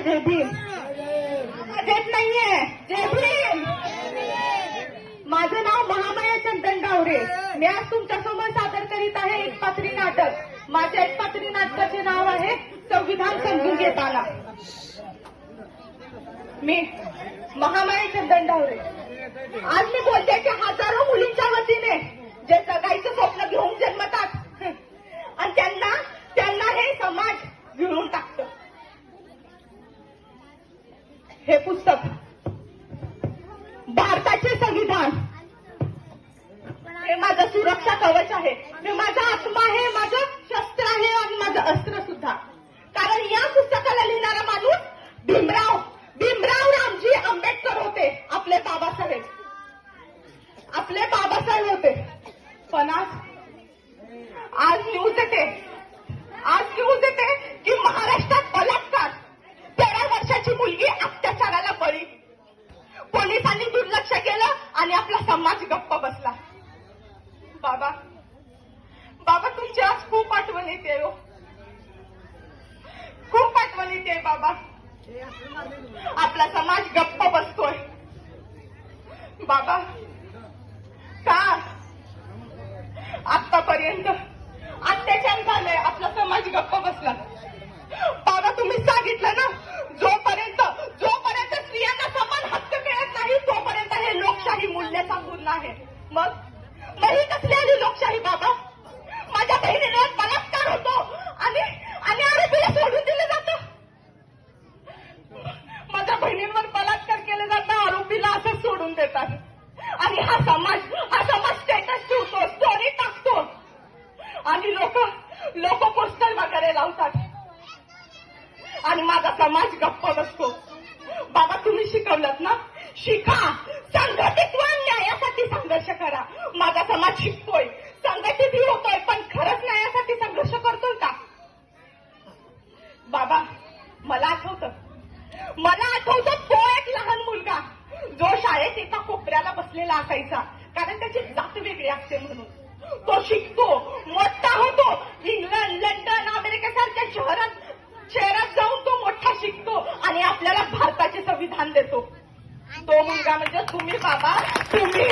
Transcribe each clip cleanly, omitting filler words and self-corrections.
जय भीम. देत नाहीये. जय भीम. माझं नाव महामाया चंदन गावरे. मी आज तुमच्यासमोर सादर करीत आहे एक पात्री नाटक. माझ्या एक पात्री नाटकाचे नाव आहे संविधान समजून घेताना. मी महामाया चंदन गावरे. आज मी बोलते की हजारो मुलींच्या वतीने जे जगायचं स्वप्न घेऊन जन्मतात आणि त्यांना हे समाज गिळून टाकतं. हे पुस्तक भारताचे संविधान हे माझं सुरक्षा कवच आहे. हे माझा आत्मा आहे, माझं शस्त्र आहे आणि माझं अस्त्र सुद्धा. कारण या पुस्तकाला लिहिणारा माणूस भीमराव रामजी आंबेडकर होते. आपले बाबासाहेब होते. पण आज न्यूज येते की महाराष्ट्रात बलात्कार, 13 वर्षाची मुलगी अत्याचाराला बळी. पोलिसांनी दुर्लक्ष केलं आणि आपला समाज गप्प बसला. बाबा तुमची आज खूप आठवण येते हो. खूप आठवण येते बाबा. आपला समाज गप्प बसतोय. बाबा का आतापर्यंत अत्याचार झाले, आपला समाज गप्प बसला. बाबा तुम्ही सांगितलं ना, जोपर्यंत स्त्रियांना समान हक्क मिळत नाही तोपर्यंत हे लोकशाही मूल्य सांगून नाही. मग ही कसली आली लोकशाही बाबा? माझ्या बहिणीवर बलात्कार होतो आणि आरोपीला सोडून दिलं जातं. माझ्या बहिणींवर बलात्कार केले जातं, आरोपीला असं सोडून देतात. आणि हा समाज स्टेटस ठेवतो, स्टोरी टाकतो आणि लोक पोस्टर वगैरे लावतात आणि माझा समाज गप्प बसतो. बाबा तुम्ही शिकवलत ना, शिका. संघटित व्हा, न्यायासाठी संघर्ष करा. माझा समाज शिकतोय, संघटित होतोय, पण खरंच न्यायासाठी संघर्ष करतोय का? बाबा मला आठवतं तो एक लहान मुलगा जो शाळेत एका कोपऱ्याला बसलेला असायचा, कारण त्याची जात वेगळी असते म्हणून. तो शिकतो, मोठा होतो, इंग्लंड, लंडन, अमेरिकेसारख्या शहरात जाऊन तो मोठा शिकतो आणि आपल्याला भारताचे संविधान देतो. तो मुलगा म्हणजे तुम्ही बाबा. तुम्ही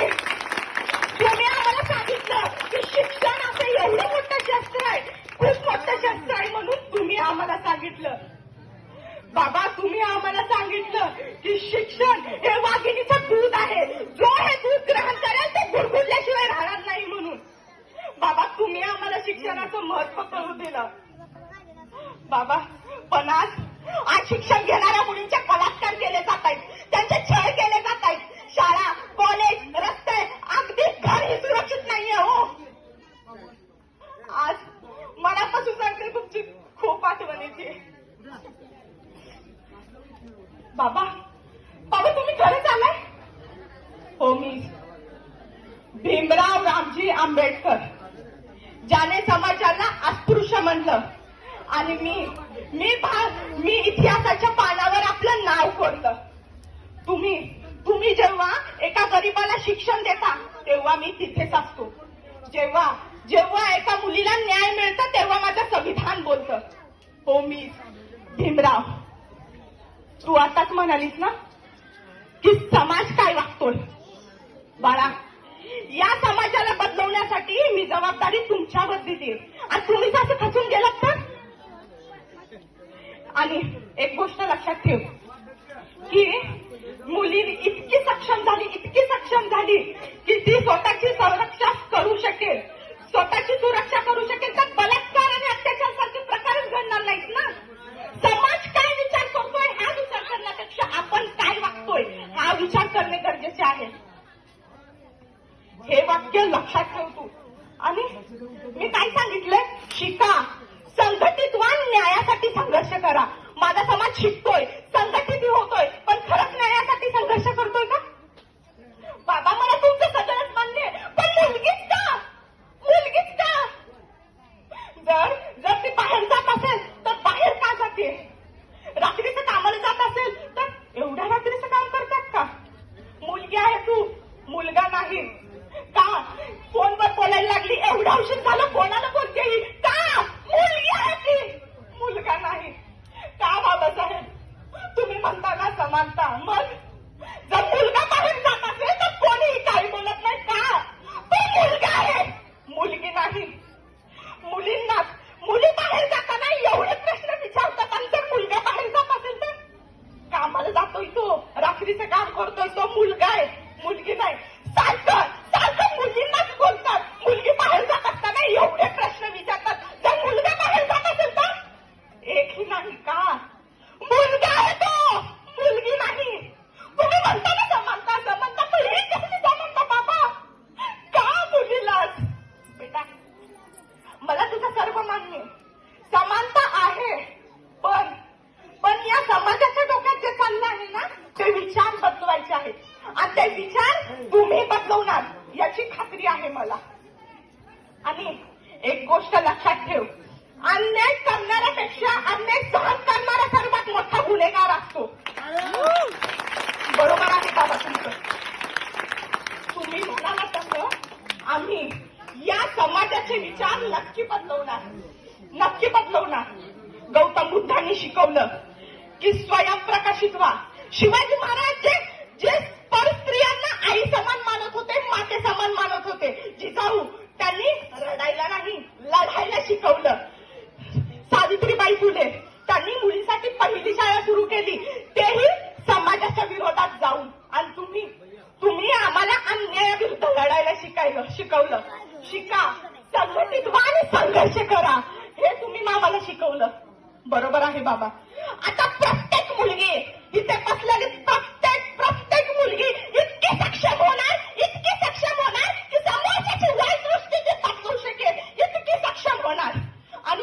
आम्हाला सांगितलं की शिक्षण असं एवढं मोठं शस्त्र आहे, खूप मोठं शस्त्र आहे म्हणून तुम्ही आम्हाला सांगितलं. बाबा तुम्ही आम्हाला सांगितलं की शिक्षण हे वाघिणीचं दूध आहे, जो हे दूध ग्रहण करेल ते गुडगुडल्याशिवाय राहणार नाही म्हणून. बाबा तुम्ही आम्हाला शिक्षणाचं महत्व कळू दिलं. बाबा पण आज शिक्षण घेणाऱ्या मुलींचे बलात्कार केले जात आहेत, त्यांचे छळ केले जात आहेत. शाळा, कॉलेज, रस्ते, अगदी घरही सुरक्षित नाहीये हो. आज मनापासून सांगते तुमची खूप आठवण येते. बाबा तुम्ही खरंच आलाय? हो मी भीमराव रामजी आंबेडकर, ज्याने समाजाला अस्पृश्य म्हणलं आणि मी इतिहासाच्या पानावर आपलं नाव कोरलं. तुम्ही जेव्हा एका गरीबाला शिक्षण देता तेव्हा मी तिथेच असतो. जेव्हा एका मुलीला न्याय मिळतं तेव्हा माझं संविधान बोलतं. हो मी भीमराव. तू आताच म्हणालीस ना की समाज काय वागतोय. बाळा या समाजाला बदलवण्यासाठी मी जबाबदारी तुमच्यावर दिली आणि तुम्हीच असं खचून गेलात तर. आणि एक गोष्ट लक्षात ठेव की मुली इतकी सक्षम झाली की ती स्वतःची सुरक्षा करू शकेल, तर बलात्कार आणि अत्याचार सारखे प्रकारच घडणार नाहीत ना. समाज काय विचार करतोय हा विचार करण्यापेक्षा आपण काय वागतोय हा विचार करणे गरजेचे आहे. हे वाक्य लक्षात ठेव तू. आणि मी काय सांगितलंय? शिका, संघटित व्हा, न्यायासाठी संघर्ष करा. माझा समाज शिकतोय, संघटित होतोय, पण खरंच न्यायासाठी संघर्ष करतोय का? बाबा मला तुमचं सगळंच मान्य आहे, पण मुलगीच का? जर ती बाहेर जात असेल तर बाहेर का जाते? रात्रीचं कामाला जात असेल तर एवढ्या रात्रीचं काम करतात का? मुलगी आहे तू, मुलगा नाही का? फोनवर बोलायला लागली, एवढा उशीर झालं, कोणाला बोलते का? मुलगी आहे ती, मुलगा नाही का? बाबासाहेब समानता. मग जर मुलगा बाहेर जात असेल तर कोणीही काही बोलत नाही का? तो मुलगा आहे, मुलगी नाही. मुली बाहेर जाताना एवढे प्रश्न विचारतात, आणि जर मुलगा बाहेर जात असेल तर कामाला जातोय तो, रात्रीचं काम करतोय तो, मुलगा आहे, मुलगी नाही. सारखं मुलींनाच बोलतात. मुलगी बाहेर जात असताना एवढे प्रश्न विचारतात. जर मुलगा बाहेर जात असेल तर एकही नाही का? मुलगा आहे तो, मुलगी नाही. तुम्ही म्हणता ना समानता समानता, पण हे कसली समानता बाबा? का मुलीलाच? बेटा, मला तुझं सर्व मान्य, समानता आहे, पण या समाजाच्या डोक्यात जे चाललं आहे ना, ते विचार बदलवायचे आहेत, आणि ते विचार तुम्ही बदलवणार याची खात्री आहे मला. आणि एक गोष्ट लक्षात ठेव, अन्याय करणाऱ्यापेक्षा अन्याय सहन करणारा सर्वात मोठा गुन्हेगार असतो. बरोबर आहे बाबा तुमचं. तुम्ही म्हणाला तसं आम्ही या समाजाचे विचार नक्की बदलवणार. गौतम बुद्धांनी शिकवलं की स्वयंप्रकाशित व्हा. शिवाजी महाराज जे परस्त्रियांना आई समान मानत होते, माते समान मानत होते, जिजाऊ त्यांनी रडायला नाही, लढायला शिकवलं. सावित्रीबाई फुले त्यांनी मुलीसाठी पहिली शाळा सुरू केली, तेही समाजाच्या विरोधात जाऊन. आणि तुम्ही आम्हाला अन्यायाविरुद्ध लढायला शिकवलं. शिका, संघटित व्हा आणि संघर्ष करा, हे तुम्ही आम्हाला शिकवलं. बरोबर आहे बाबा. आता प्रत्येक मुलगी इथे बसलेली